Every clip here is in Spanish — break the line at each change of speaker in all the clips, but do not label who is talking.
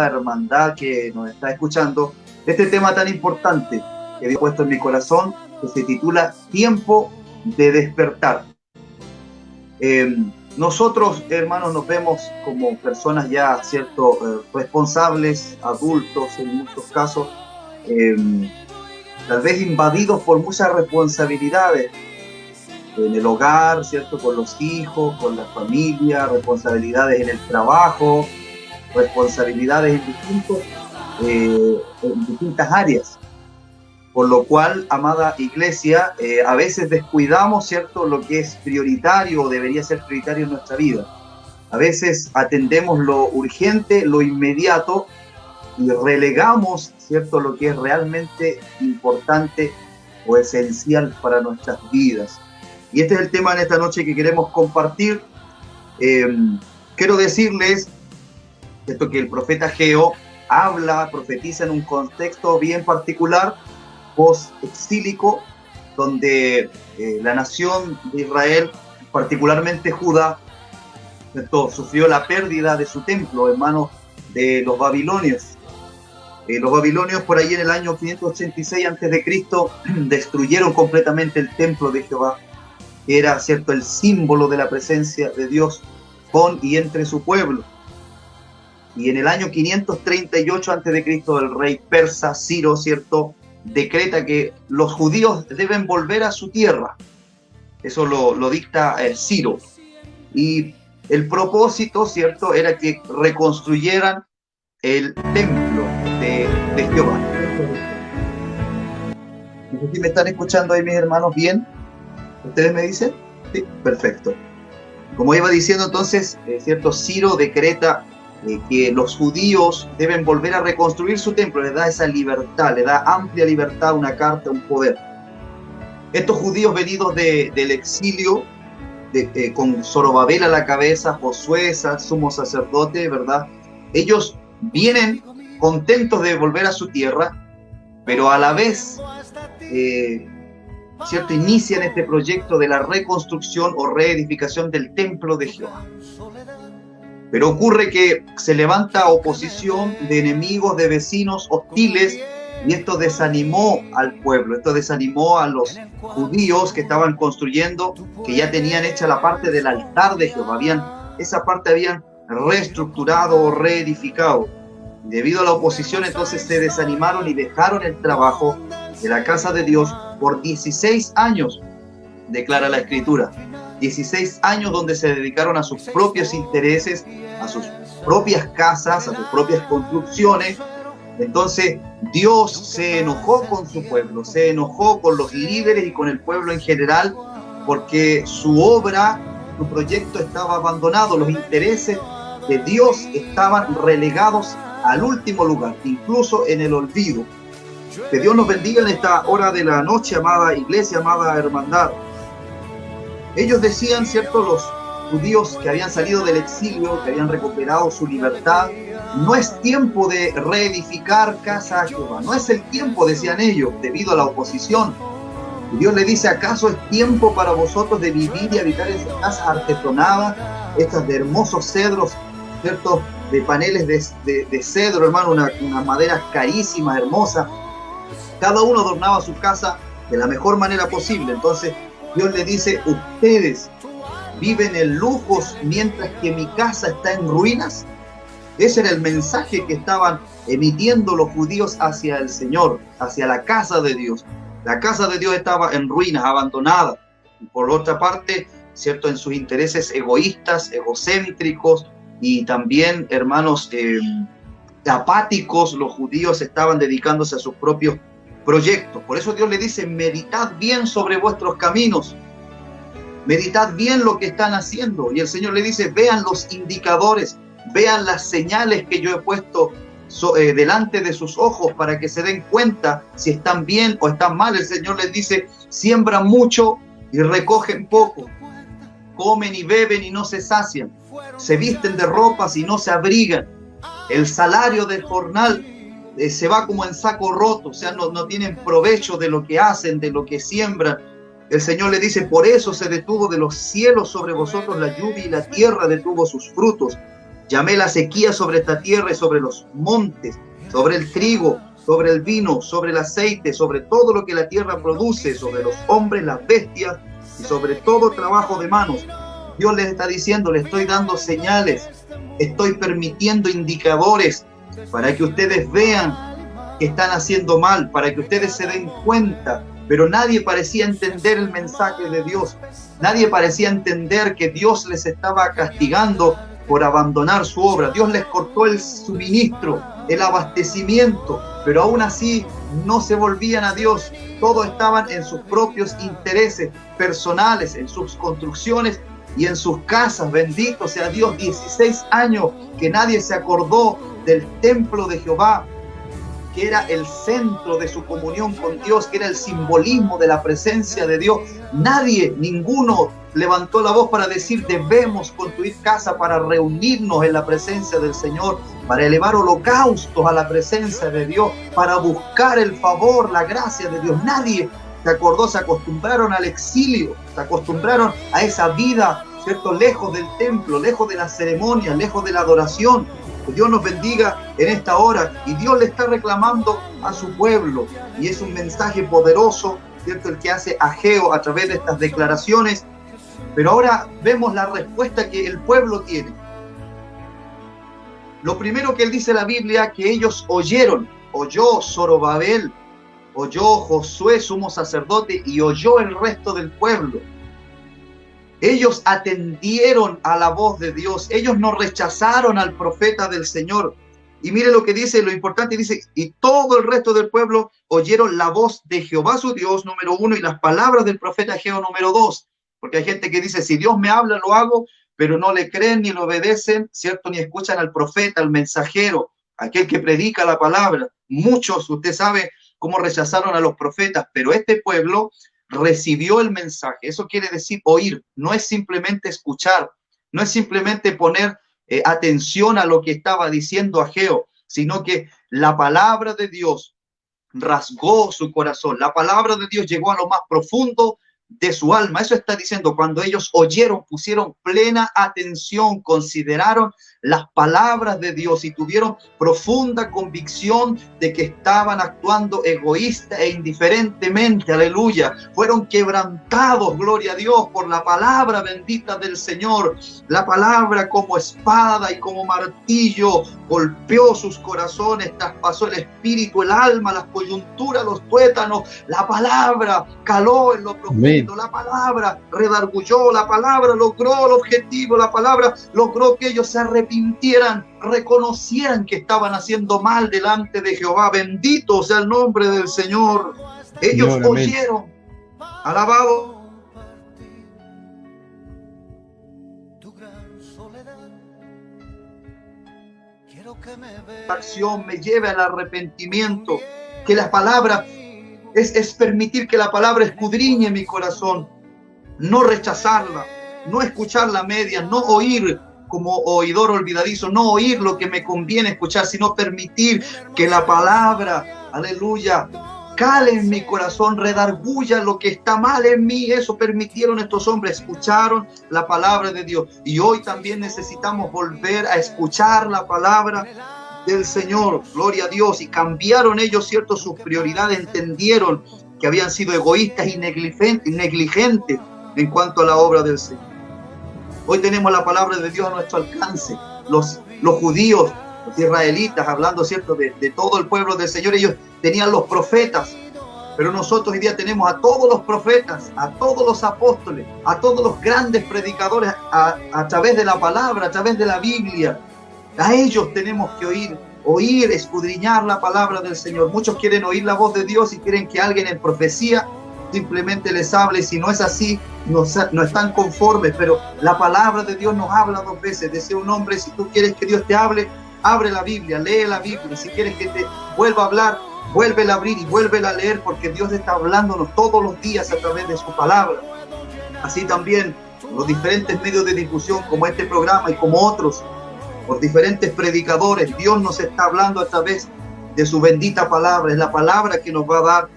hermandad que nos está escuchando este tema tan importante que Dios ha puesto en mi corazón, que se titula Tiempo de Despertar. Nosotros, hermanos, nos vemos como personas ya, ¿cierto?, responsables, adultos en muchos casos, tal vez invadidos por muchas responsabilidades en el hogar, ¿cierto?, con los hijos, con la familia, responsabilidades en el trabajo, responsabilidades en distintas áreas. Por lo cual, amada iglesia, a veces descuidamos, ¿cierto?, lo que es prioritario o debería ser prioritario en nuestra vida. A veces atendemos lo urgente, lo inmediato, y relegamos, ¿cierto?, lo que es realmente importante o esencial para nuestras vidas. Y este es el tema en esta noche que queremos compartir. Quiero decirles esto, que el profeta Ageo profetiza en un contexto bien particular, post-exílico, donde la nación de Israel, particularmente Judá, ¿cierto?, sufrió la pérdida de su templo en manos de los babilonios. Los babilonios, por ahí en el año 586 a.C., destruyeron completamente el templo de Jehová, que era, ¿cierto?, el símbolo de la presencia de Dios con y entre su pueblo. Y en el año 538 a.C., el rey persa Ciro, ¿cierto?, decreta que los judíos deben volver a su tierra. Eso lo dicta Ciro. Y el propósito, ¿cierto?, era que reconstruyeran el templo de Jehová. No sé si me están escuchando ahí, mis hermanos, bien. ¿Ustedes me dicen? Sí, perfecto. Como iba diciendo entonces, ¿cierto?, Ciro decreta que los judíos deben volver a reconstruir su templo, le da esa libertad, le da amplia libertad, una carta, un poder. Estos judíos venidos del exilio, con Zorobabel a la cabeza, Josué, sumo sacerdote, ¿verdad? Ellos vienen contentos de volver a su tierra, pero a la vez, ¿cierto?, inician este proyecto de la reconstrucción o reedificación del templo de Jehová. Pero ocurre que se levanta oposición de enemigos, de vecinos hostiles, y esto desanimó al pueblo, esto desanimó a los judíos que estaban construyendo, que ya tenían hecha la parte del altar de Jehová, esa parte habían reestructurado o reedificado. Debido a la oposición, entonces se desanimaron y dejaron el trabajo de la casa de Dios por 16 años, declara la Escritura. 16 años donde se dedicaron a sus propios intereses, a sus propias casas, a sus propias construcciones. Entonces Dios se enojó con su pueblo, se enojó con los líderes y con el pueblo en general, porque su obra, su proyecto estaba abandonado, los intereses de Dios estaban relegados al último lugar, incluso en el olvido. Que Dios nos bendiga en esta hora de la noche, amada iglesia, amada hermandad. Ellos decían, ¿cierto?, los judíos que habían salido del exilio, que habían recuperado su libertad, no es tiempo de reedificar casa a Jehová, no es el tiempo, decían ellos, debido a la oposición. Y Dios le dice, ¿acaso es tiempo para vosotros de vivir y habitar en esas casas artesonadas, estas de hermosos cedros, ¿cierto?, de paneles de cedro, hermano, unas maderas carísimas, hermosas? Cada uno adornaba su casa de la mejor manera posible. Entonces Dios le dice, ustedes viven en lujos mientras que mi casa está en ruinas. Ese era el mensaje que estaban emitiendo los judíos hacia el Señor, hacia la casa de Dios. La casa de Dios estaba en ruinas, abandonada. Y por otra parte, ¿cierto?, en sus intereses egoístas, egocéntricos y también, hermanos, apáticos, los judíos estaban dedicándose a sus propios proyectos. Por eso Dios le dice, meditad bien sobre vuestros caminos, meditad bien lo que están haciendo. Y el Señor le dice, vean los indicadores, vean las señales que yo he puesto delante de sus ojos para que se den cuenta si están bien o están mal. El Señor les dice, siembran mucho y recogen poco, comen y beben y no se sacian, se visten de ropas y no se abrigan. El salario del jornal se va como en saco roto, o sea, no tienen provecho de lo que hacen, de lo que siembran. El Señor le dice, por eso se detuvo de los cielos sobre vosotros la lluvia y la tierra detuvo sus frutos. Llamé la sequía sobre esta tierra y sobre los montes, sobre el trigo, sobre el vino, sobre el aceite, sobre todo lo que la tierra produce, sobre los hombres, las bestias y sobre todo trabajo de manos. Dios les está diciendo, les estoy dando señales, estoy permitiendo indicadores para que ustedes vean que están haciendo mal, para que ustedes se den cuenta. Pero nadie parecía entender el mensaje de Dios. Nadie parecía entender que Dios les estaba castigando por abandonar su obra. Dios les cortó el suministro, el abastecimiento, pero aún así no se volvían a Dios. Todos estaban en sus propios intereses personales, en sus construcciones y en sus casas. Bendito sea Dios. 16 años que nadie se acordó del templo de Jehová, que era el centro de su comunión con Dios, que era el simbolismo de la presencia de Dios. Nadie, ninguno levantó la voz para decir, debemos construir casa para reunirnos en la presencia del Señor, para elevar holocaustos a la presencia de Dios, para buscar el favor, la gracia de Dios. Nadie se acordó, se acostumbraron al exilio, se acostumbraron a esa vida, ¿cierto? Lejos del templo, lejos de la ceremonia, lejos de la adoración. Que Dios nos bendiga en esta hora, y Dios le está reclamando a su pueblo, y es un mensaje poderoso, ¿cierto?, el que hace Ageo a través de estas declaraciones. Pero ahora vemos la respuesta que el pueblo tiene. Lo primero que él dice en la Biblia, que ellos oyeron, oyó Zorobabel, oyó Josué, sumo sacerdote, y oyó el resto del pueblo. Ellos atendieron a la voz de Dios. Ellos no rechazaron al profeta del Señor. Y mire lo que dice, lo importante, dice, y todo el resto del pueblo oyeron la voz de Jehová su Dios, número 1, y las palabras del profeta Ageo, número 2. Porque hay gente que dice, si Dios me habla, lo hago, pero no le creen ni le obedecen, ¿cierto? Ni escuchan al profeta, al mensajero, aquel que predica la palabra. Muchos, usted sabe cómo rechazaron a los profetas, pero este pueblo recibió el mensaje. Eso quiere decir oír, no es simplemente escuchar, no es simplemente poner atención a lo que estaba diciendo Ageo, sino que la palabra de Dios rasgó su corazón, la palabra de Dios llegó a lo más profundo de su alma. Eso está diciendo, cuando ellos oyeron, pusieron plena atención, consideraron las palabras de Dios y tuvieron profunda convicción de que estaban actuando egoísta e indiferentemente, aleluya. Fueron quebrantados, gloria a Dios, por la palabra bendita del Señor. La palabra como espada y como martillo golpeó sus corazones, traspasó el espíritu, el alma, las coyunturas, los tuétanos. La palabra caló en lo profundo. La palabra redargulló, la palabra logró el objetivo, la palabra logró que ellos se arrepintieran, reconocieran que estaban haciendo mal delante de Jehová. Bendito sea el nombre del Señor. Ellos Señor, oyeron, alabado. La acción me lleve al arrepentimiento, que la palabra es permitir que la palabra escudriñe mi corazón, no rechazarla, no escucharla a medias, no oír como oidor olvidadizo, no oír lo que me conviene escuchar, sino permitir que la palabra, aleluya, cale en mi corazón, redarguya lo que está mal en mí. Eso permitieron estos hombres, escucharon la palabra de Dios. Y hoy también necesitamos volver a escuchar la palabra del Señor, gloria a Dios. Y cambiaron ellos, cierto, sus prioridades, entendieron que habían sido egoístas y negligentes en cuanto a la obra del Señor. Hoy tenemos la palabra de Dios a nuestro alcance. Los judíos, los israelitas, hablando, cierto, de todo el pueblo del Señor, ellos tenían los profetas, pero nosotros hoy día tenemos a todos los profetas, a todos los apóstoles, a todos los grandes predicadores a través de la palabra, a través de la Biblia. A ellos tenemos que oír, escudriñar la palabra del Señor. Muchos quieren oír la voz de Dios y quieren que alguien en profecía simplemente les hable. Si no es así, no están conformes, pero la palabra de Dios nos habla dos veces. Decía un hombre, si tú quieres que Dios te hable, abre la Biblia, lee la Biblia. Si quieres que te vuelva a hablar, vuélvela a abrir y vuélvela a leer, porque Dios está hablándonos todos los días a través de su palabra. Así también los diferentes medios de difusión como este programa y como otros, por diferentes predicadores, Dios nos está hablando a través de su bendita palabra. Es la palabra que nos va a dar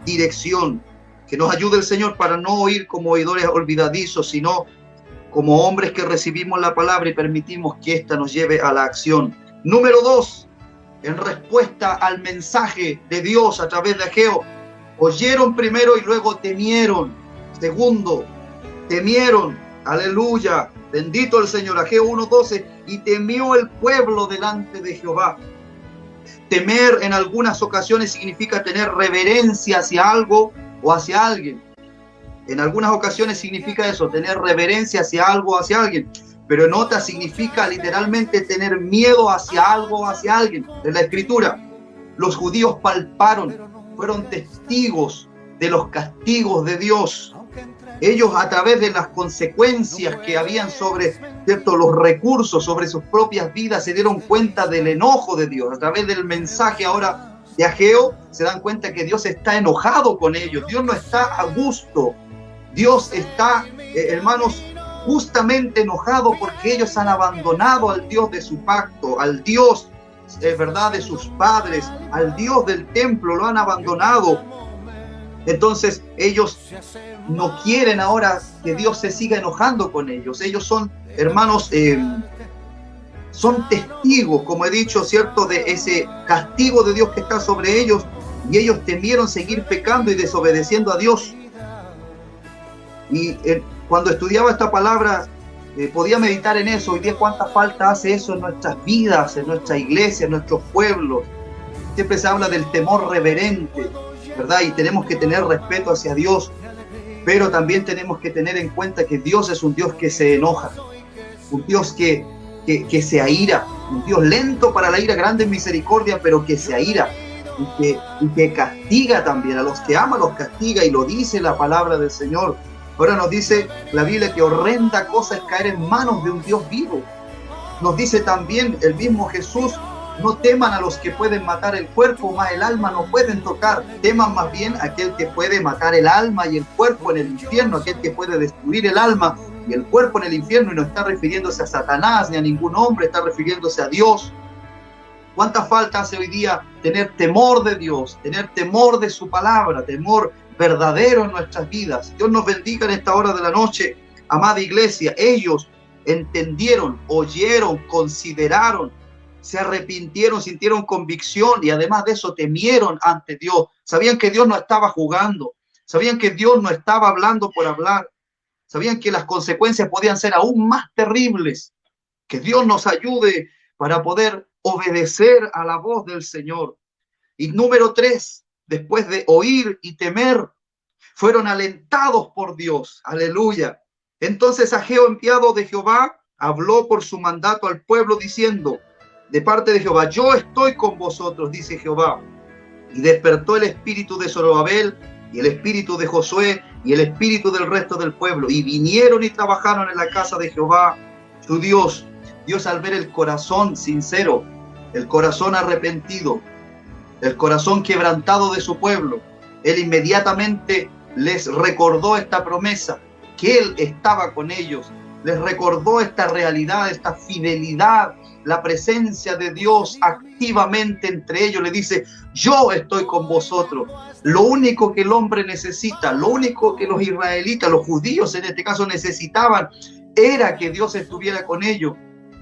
dirección, que nos ayude el Señor para no oír como oidores olvidadizos, sino como hombres que recibimos la palabra y permitimos que ésta nos lleve a la acción. Número 2, en respuesta al mensaje de Dios a través de Ageo, oyeron primero y luego temieron. Segundo, temieron. Aleluya. Bendito el Señor. Ageo 1:12. Y temió el pueblo delante de Jehová. Temer en algunas ocasiones significa tener reverencia hacia algo o hacia alguien. En algunas ocasiones significa eso, tener reverencia hacia algo o hacia alguien. Pero en otras significa literalmente tener miedo hacia algo o hacia alguien. En la Escritura, los judíos palparon, fueron testigos de los castigos de Dios. Ellos, a través de las consecuencias que habían sobre, ¿cierto?, los recursos, sobre sus propias vidas, se dieron cuenta del enojo de Dios. A través del mensaje ahora de Ageo, se dan cuenta que Dios está enojado con ellos. Dios no está a gusto. Dios está, hermanos, justamente enojado porque ellos han abandonado al Dios de su pacto, al Dios, verdad, de sus padres, al Dios del templo, lo han abandonado. Entonces ellos no quieren ahora que Dios se siga enojando con ellos. Ellos son, hermanos, son testigos, como he dicho, ¿cierto?, de ese castigo de Dios que está sobre ellos, y ellos temieron seguir pecando y desobedeciendo a Dios. Y cuando estudiaba esta palabra, podía meditar en eso. Hoy día cuánta falta hace eso en nuestras vidas, en nuestra iglesia, en nuestros pueblos. Siempre se habla del temor reverente, ¿verdad? Y tenemos que tener respeto hacia Dios, pero también tenemos que tener en cuenta que Dios es un Dios que se enoja, un Dios que se aira, un Dios lento para la ira, grande en misericordia, pero que se aira y que castiga también. A los que ama los castiga, y lo dice la palabra del Señor. Ahora nos dice la Biblia que horrenda cosa es caer en manos de un Dios vivo. Nos dice también el mismo Jesús: no teman a los que pueden matar el cuerpo, mas el alma no pueden tocar. Teman más bien a aquel que puede matar el alma y el cuerpo en el infierno, aquel que puede destruir el alma y el cuerpo en el infierno. Y no está refiriéndose a Satanás ni a ningún hombre, está refiriéndose a Dios. ¿Cuánta falta hace hoy día tener temor de Dios, tener temor de su palabra, temor verdadero en nuestras vidas? Dios nos bendiga en esta hora de la noche, amada iglesia. Ellos entendieron, oyeron, consideraron, se arrepintieron, sintieron convicción, y además de eso temieron ante Dios. Sabían que Dios no estaba jugando, sabían que Dios no estaba hablando por hablar, sabían que las consecuencias podían ser aún más terribles. Que Dios nos ayude para poder obedecer a la voz del Señor. Y número 3, después de oír y temer, fueron alentados por Dios. Aleluya. Entonces Ageo, enviado de Jehová, habló por su mandato al pueblo diciendo, de parte de Jehová: yo estoy con vosotros, dice Jehová. Y despertó el espíritu de Zorobabel y el espíritu de Josué y el espíritu del resto del pueblo, y vinieron y trabajaron en la casa de Jehová su Dios. Dios, al ver el corazón sincero, el corazón arrepentido, el corazón quebrantado de su pueblo, Él inmediatamente les recordó esta promesa, que Él estaba con ellos. Les recordó esta realidad, esta fidelidad, la presencia de Dios activamente entre ellos. Le dice: yo estoy con vosotros. Lo único que el hombre necesita, lo único que los israelitas, los judíos en este caso, necesitaban, era que Dios estuviera con ellos.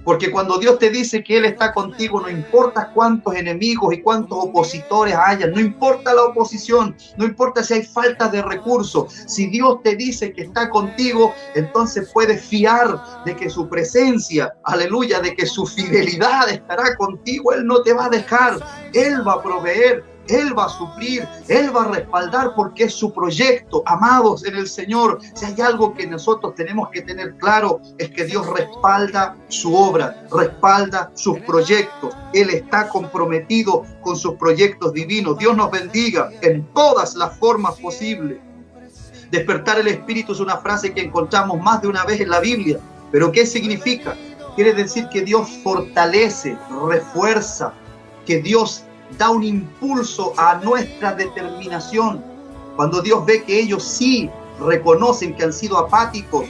Porque cuando Dios te dice que Él está contigo, no importa cuántos enemigos y cuántos opositores hayan, no importa la oposición, no importa si hay falta de recursos, si Dios te dice que está contigo, entonces puedes fiar de que su presencia, aleluya, de que su fidelidad estará contigo. Él no te va a dejar, Él va a proveer, Él va a suplir, Él va a respaldar, porque es su proyecto. Amados en el Señor, si hay algo que nosotros tenemos que tener claro, es que Dios respalda su obra, respalda sus proyectos. Él está comprometido con sus proyectos divinos. Dios nos bendiga en todas las formas posibles. Despertar el espíritu es una frase que encontramos más de una vez en la Biblia. ¿Pero qué significa? Quiere decir que Dios fortalece, refuerza, que Dios da un impulso a nuestra determinación. Cuando Dios ve que ellos sí reconocen que han sido apáticos,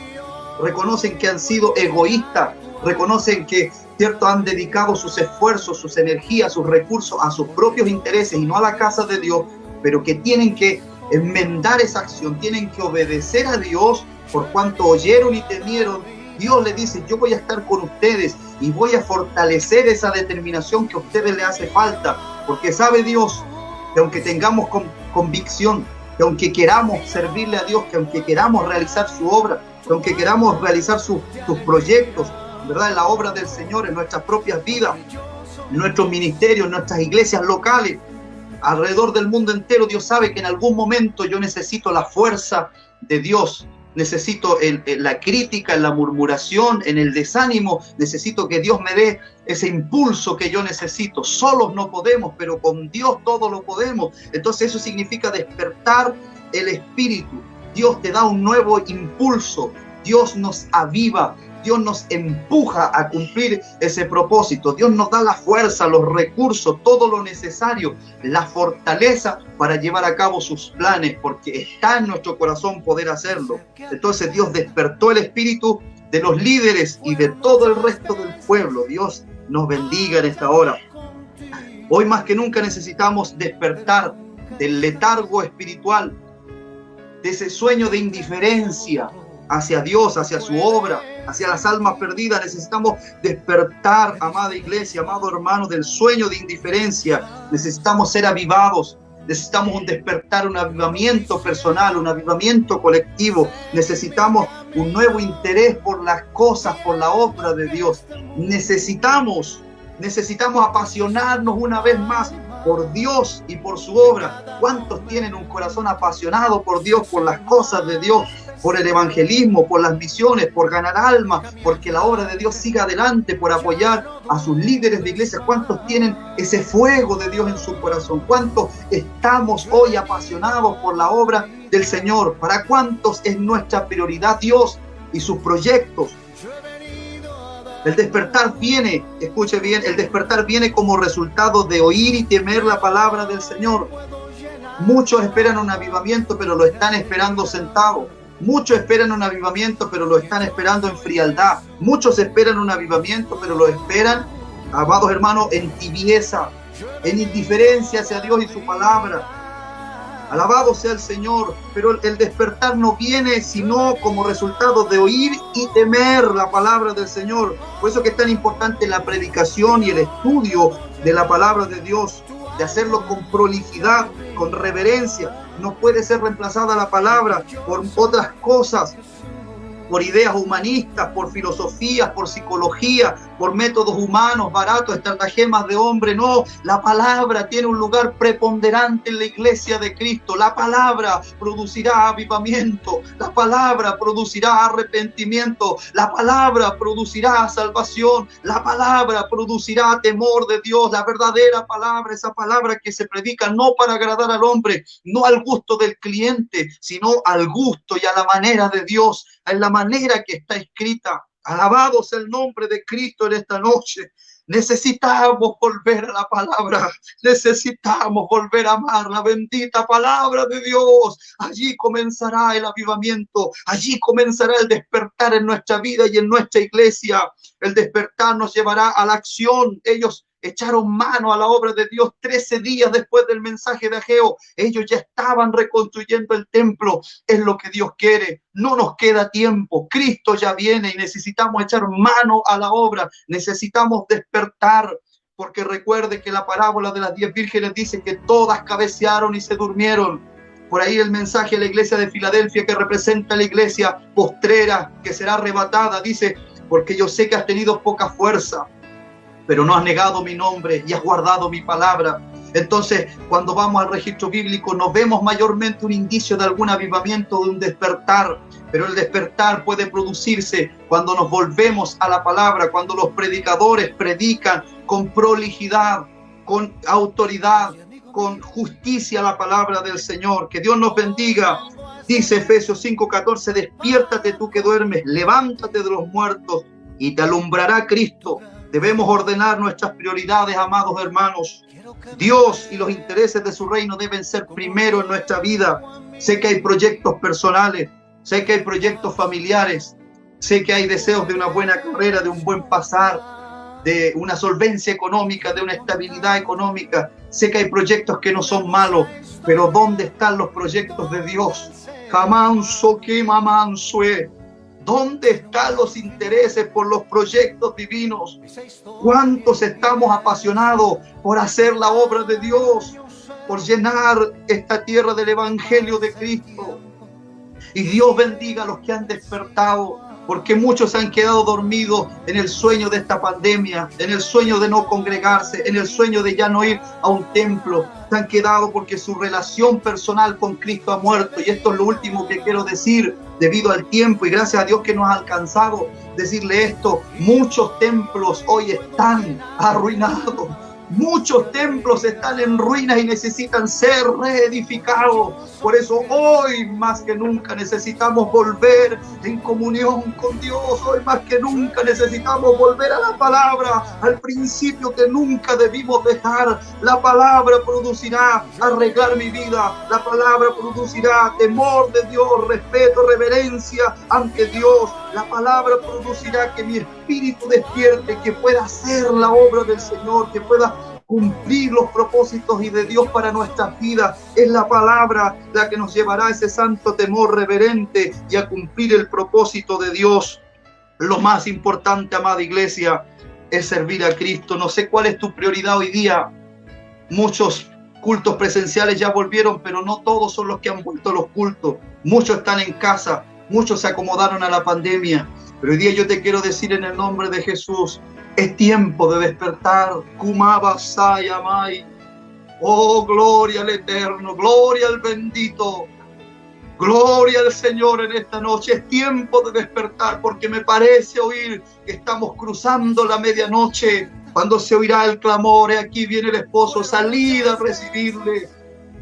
reconocen que han sido egoístas, reconocen que, cierto, han dedicado sus esfuerzos, sus energías, sus recursos a sus propios intereses y no a la casa de Dios, pero que tienen que enmendar esa acción, tienen que obedecer a Dios por cuanto oyeron y temieron. Dios le dice, yo voy a estar con ustedes y voy a fortalecer esa determinación que a ustedes les hace falta, porque sabe Dios que aunque tengamos convicción, que aunque queramos servirle a Dios, que aunque queramos realizar su obra, que aunque queramos realizar sus proyectos, ¿verdad?, en la obra del Señor, en nuestras propias vidas, en nuestros ministerios, en nuestras iglesias locales, alrededor del mundo entero, Dios sabe que en algún momento yo necesito la fuerza de Dios, necesito la crítica, en la murmuración, en el desánimo, necesito que Dios me dé ese impulso que yo necesito. Solos no podemos, pero con Dios todo lo podemos. Entonces eso significa despertar el espíritu. Dios te da un nuevo impulso, Dios nos aviva, Dios nos empuja a cumplir ese propósito. Dios nos da la fuerza, los recursos, todo lo necesario, la fortaleza para llevar a cabo sus planes, porque está en nuestro corazón poder hacerlo. Entonces Dios despertó el espíritu de los líderes y de todo el resto del pueblo. Dios nos bendiga en esta hora. Hoy más que nunca necesitamos despertar del letargo espiritual, de ese sueño de indiferencia hacia Dios, hacia su obra, hacia las almas perdidas. Necesitamos despertar, amada iglesia, amado hermano, del sueño de indiferencia. Necesitamos ser avivados. Necesitamos un despertar, un avivamiento personal, un avivamiento colectivo. Necesitamos un nuevo interés por las cosas, por la obra de Dios. Necesitamos apasionarnos una vez más por Dios y por su obra. ¿Cuántos tienen un corazón apasionado por Dios, por las cosas de Dios, por el evangelismo, por las misiones, por ganar almas, porque la obra de Dios siga adelante, por apoyar a sus líderes de iglesia? ¿Cuántos tienen ese fuego de Dios en su corazón? ¿Cuántos estamos hoy apasionados por la obra del Señor? ¿Para cuántos es nuestra prioridad Dios y sus proyectos? El despertar viene, escuche bien, el despertar viene como resultado de oír y temer la palabra del Señor. Muchos esperan un avivamiento, pero lo están esperando sentados. Muchos esperan un avivamiento, pero lo están esperando en frialdad. Muchos esperan un avivamiento, pero lo esperan, amados hermanos, en tibieza, en indiferencia hacia Dios y su palabra. Alabado sea el Señor, pero el despertar no viene sino como resultado de oír y temer la palabra del Señor. Por eso que es tan importante la predicación y el estudio de la palabra de Dios, de hacerlo con prolijidad, con reverencia. No puede ser reemplazada la palabra por otras cosas, por ideas humanistas, por filosofías, por psicología, por métodos humanos, baratos, estratagemas de hombre. No, la palabra tiene un lugar preponderante en la iglesia de Cristo. La palabra producirá avivamiento, la palabra producirá arrepentimiento, la palabra producirá salvación, la palabra producirá temor de Dios, la verdadera palabra, esa palabra que se predica no para agradar al hombre, no al gusto del cliente, sino al gusto y a la manera de Dios, en la manera que está escrita. Alabado sea el nombre de Cristo en esta noche. Necesitamos volver a la palabra, necesitamos volver a amar la bendita palabra de Dios. Allí comenzará el avivamiento, allí comenzará el despertar en nuestra vida y en nuestra iglesia. El despertar nos llevará a la acción. Ellos echaron mano a la obra de Dios 13 días después del mensaje de Ageo. Ellos ya estaban reconstruyendo el templo. Es lo que Dios quiere. No nos queda tiempo. Cristo ya viene y necesitamos echar mano a la obra. Necesitamos despertar. Porque recuerde que la parábola de las 10 vírgenes dice que todas cabecearon y se durmieron. Por ahí el mensaje a la iglesia de Filadelfia, que representa la iglesia postrera que será arrebatada, dice: porque yo sé que has tenido poca fuerza, pero no has negado mi nombre y has guardado mi palabra. Entonces, cuando vamos al registro bíblico, nos vemos mayormente un indicio de algún avivamiento, de un despertar. Pero el despertar puede producirse cuando nos volvemos a la palabra, cuando los predicadores predican con prolijidad, con autoridad, con justicia la palabra del Señor. Que Dios nos bendiga. Dice Efesios 5:14, despiértate tú que duermes, levántate de los muertos y te alumbrará Cristo. Debemos ordenar nuestras prioridades, amados hermanos. Dios y los intereses de su reino deben ser primero en nuestra vida. Sé que hay proyectos personales, sé que hay proyectos familiares, sé que hay deseos de una buena carrera, de un buen pasar, de una solvencia económica, de una estabilidad económica. Sé que hay proyectos que no son malos, pero ¿dónde están los proyectos de Dios? ¿Dónde están los intereses por los proyectos divinos? ¿Cuántos estamos apasionados por hacer la obra de Dios, por llenar esta tierra del Evangelio de Cristo? Y Dios bendiga a los que han despertado, porque muchos han quedado dormidos en el sueño de esta pandemia, en el sueño de no congregarse, en el sueño de ya no ir a un templo. Se han quedado porque su relación personal con Cristo ha muerto. Y esto es lo último que quiero decir debido al tiempo, y gracias a Dios que nos ha alcanzado decirle esto. Muchos templos hoy están arruinados. Muchos templos están en ruinas y necesitan ser reedificados. Por eso hoy más que nunca necesitamos volver en comunión con Dios. Hoy más que nunca necesitamos volver a la palabra, al principio que nunca debimos dejar. La palabra producirá arreglar mi vida. La palabra producirá temor de Dios, respeto, reverencia ante Dios. La palabra producirá que mi espíritu despierte, que pueda hacer la obra del Señor, que pueda cumplir los propósitos y de Dios para nuestras vidas. Es la palabra la que nos llevará a ese santo temor reverente y a cumplir el propósito de Dios. Lo más importante, amada iglesia, es servir a Cristo. No sé cuál es tu prioridad hoy día. Muchos cultos presenciales ya volvieron, pero no todos son los que han vuelto a los cultos. Muchos están en casa, muchos se acomodaron a la pandemia. Pero hoy día yo te quiero decir en el nombre de Jesús, es tiempo de despertar. Kumabasayamai. Oh, gloria al Eterno, gloria al bendito, gloria al Señor en esta noche. Es tiempo de despertar, porque me parece oír que estamos cruzando la medianoche, cuando se oirá el clamor. Aquí viene el esposo, salid a recibirle.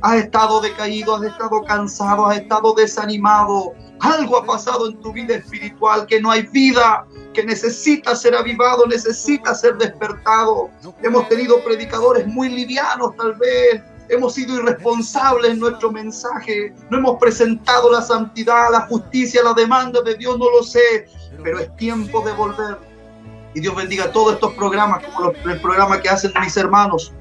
Has estado decaído, has estado cansado, has estado desanimado. Algo ha pasado en tu vida espiritual, que no hay vida, que necesita ser avivado, necesita ser despertado. Hemos tenido predicadores muy livianos tal vez. Hemos sido irresponsables en nuestro mensaje. No hemos presentado la santidad, la justicia, la demanda de Dios, no lo sé. Pero es tiempo de volver. Y Dios bendiga todos estos programas, como el programa que hacen mis hermanos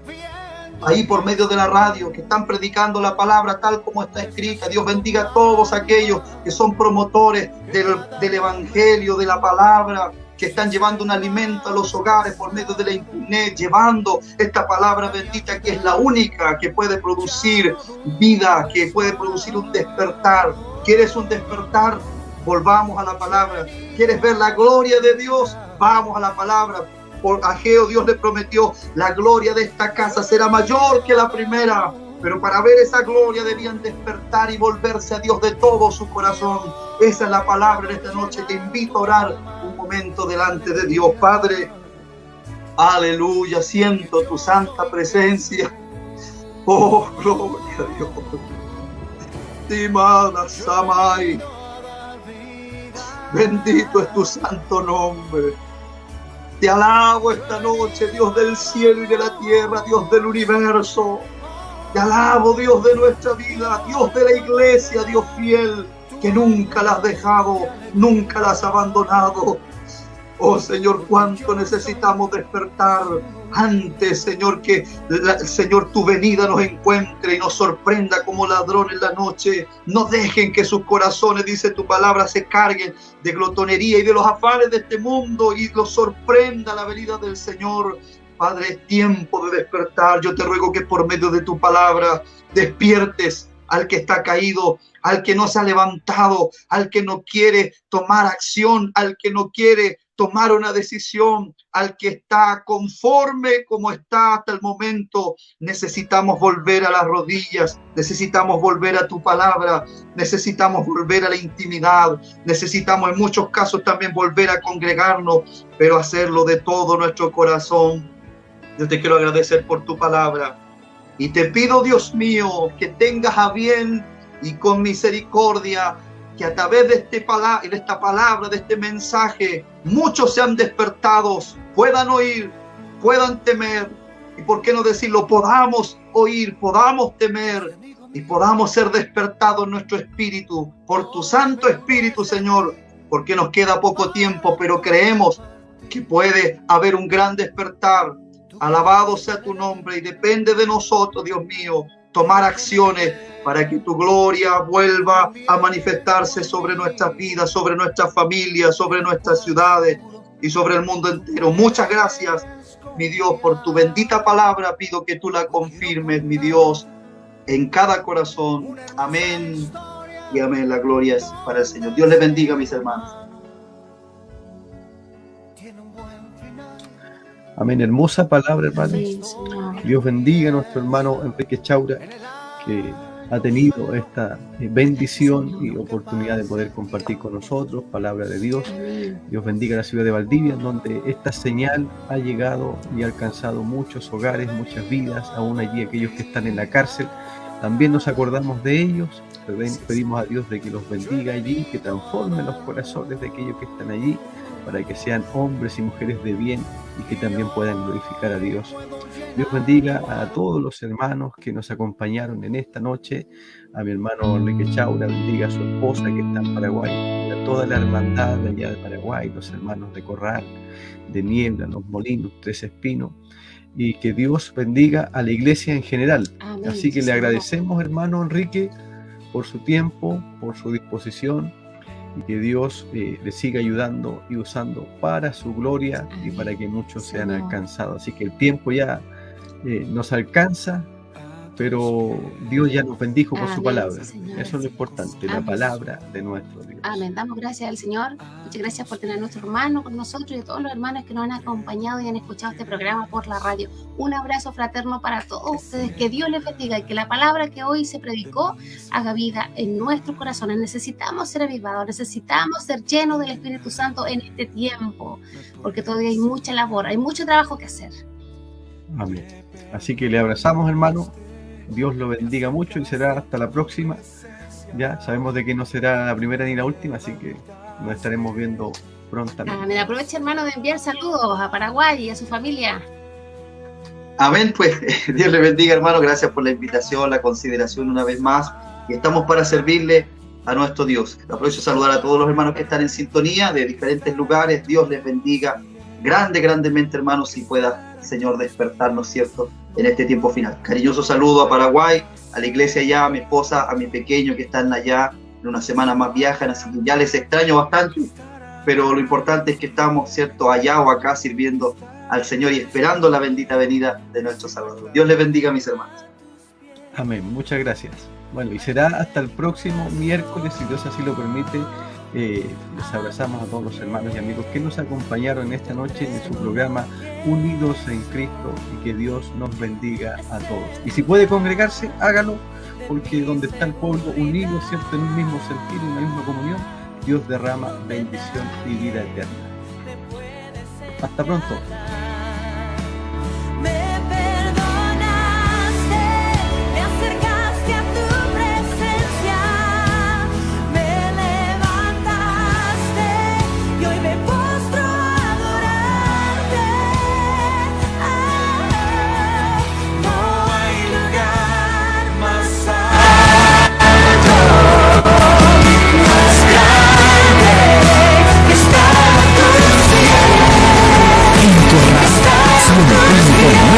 ahí por medio de la radio, que están predicando la palabra tal como está escrita. Dios bendiga a todos aquellos que son promotores del evangelio, de la palabra, que están llevando un alimento a los hogares por medio de la internet, llevando esta palabra bendita, que es la única que puede producir vida, que puede producir un despertar. ¿Quieres un despertar? Volvamos a la palabra. ¿Quieres ver la gloria de Dios? Vamos a la palabra. Por Ageo Dios le prometió: la gloria de esta casa será mayor que la primera. Pero para ver esa gloria debían despertar y volverse a Dios de todo su corazón. Esa es la palabra de esta noche. Te invito a orar un momento delante de Dios. Padre, aleluya, siento tu santa presencia. Oh, gloria a Dios. Timada Samai, bendito es tu santo nombre. Te alabo esta noche, Dios del cielo y de la tierra, Dios del universo. Te alabo, Dios de nuestra vida, Dios de la iglesia, Dios fiel, que nunca la has dejado, nunca la has abandonado. Oh Señor, cuánto necesitamos despertar antes, Señor, que Señor, tu venida nos encuentre y nos sorprenda como ladrón en la noche. No dejen que sus corazones, dice tu palabra, se carguen de glotonería y de los afanes de este mundo, y los sorprenda la venida del Señor. Padre, es tiempo de despertar. Yo te ruego que por medio de tu palabra despiertes al que está caído, al que no se ha levantado, al que no quiere tomar acción, al que no quiere tomar una decisión, al que está conforme como está hasta el momento. Necesitamos volver a las rodillas, necesitamos volver a tu palabra, necesitamos volver a la intimidad, necesitamos en muchos casos también volver a congregarnos, pero hacerlo de todo nuestro corazón. Yo te quiero agradecer por tu palabra y te pido, Dios mío, que tengas a bien y con misericordia, que a través de esta palabra, de este mensaje, muchos sean despertados, puedan oír, puedan temer, y por qué no decirlo, podamos oír, podamos temer y podamos ser despertados en nuestro espíritu, por tu Santo Espíritu, Señor, porque nos queda poco tiempo, pero creemos que puede haber un gran despertar. Alabado sea tu nombre, y depende de nosotros, Dios mío, tomar acciones para que tu gloria vuelva a manifestarse sobre nuestras vidas, sobre nuestras familias, sobre nuestras ciudades y sobre el mundo entero. Muchas gracias, mi Dios, por tu bendita palabra. Pido que tú la confirmes, mi Dios, en cada corazón. Amén y amén. La gloria es para el Señor. Dios les bendiga, mis hermanos.
Amén. Hermosa palabra, hermanos. Dios bendiga a nuestro hermano Enrique Chaura, que ha tenido esta bendición y oportunidad de poder compartir con nosotros palabra de Dios. Dios bendiga a la ciudad de Valdivia, en donde esta señal ha llegado y ha alcanzado muchos hogares, muchas vidas, aún allí aquellos que están en la cárcel. También nos acordamos de ellos, pedimos a Dios de que los bendiga allí, que transforme los corazones de aquellos que están allí, para que sean hombres y mujeres de bien y que también puedan glorificar a Dios. Dios bendiga a todos los hermanos que nos acompañaron en esta noche, a mi hermano Enrique Chaura, bendiga a su esposa que está en Paraguay, a toda la hermandad de allá de Paraguay, los hermanos de Corral, de Niebla, Los Molinos, Tres Espinos, y que Dios bendiga a la iglesia en general. Amén. Así que le agradecemos, hermano Enrique, por su tiempo, por su disposición, y que Dios le siga ayudando y usando para su gloria. Amén. Y para que muchos sean alcanzados. Así que el tiempo ya nos alcanza, pero Dios ya nos bendijo por su palabra. Señor. Eso es lo importante, la palabra de nuestro Dios.
Amén. Damos gracias al Señor. Muchas gracias por tener a nuestro hermano con nosotros y a todos los hermanos que nos han acompañado y han escuchado este programa por la radio. Un abrazo fraterno para todos ustedes. Que Dios les bendiga y que la palabra que hoy se predicó haga vida en nuestros corazones. Necesitamos ser avivados, necesitamos ser llenos del Espíritu Santo en este tiempo, porque todavía hay mucha labor, hay mucho trabajo que hacer.
Amén. Así que le abrazamos, hermano. Dios lo bendiga mucho y será hasta la próxima. Ya sabemos de que no será la primera ni la última, así que nos estaremos viendo prontamente.
Amén. Aproveche, hermano, de enviar saludos a Paraguay y a su familia.
Amén, pues Dios le bendiga, hermano. Gracias por la invitación, la consideración una vez más. Y estamos para servirle a nuestro Dios. Aprovecho a saludar a todos los hermanos que están en sintonía de diferentes lugares. Dios les bendiga grandemente, hermanos, si pueda, Señor, despertarnos, ¿cierto?, en este tiempo final. Cariñoso saludo a Paraguay, a la iglesia allá, a mi esposa, a mi pequeño que están allá, en una semana más viajan, así que ya les extraño bastante, pero lo importante es que estamos, ¿cierto?, allá o acá sirviendo al Señor y esperando la bendita venida de nuestro Salvador. Dios les bendiga, mis hermanos.
Amén, muchas gracias. Bueno, y será hasta el próximo miércoles, si Dios así lo permite. Les abrazamos a todos los hermanos y amigos que nos acompañaron esta noche en su programa Unidos en Cristo, y que Dios nos bendiga a todos. Y si puede congregarse, hágalo, porque donde está el pueblo unido, ¿cierto?, en un mismo sentir, en una misma comunión, Dios derrama bendición y vida eterna. Hasta pronto.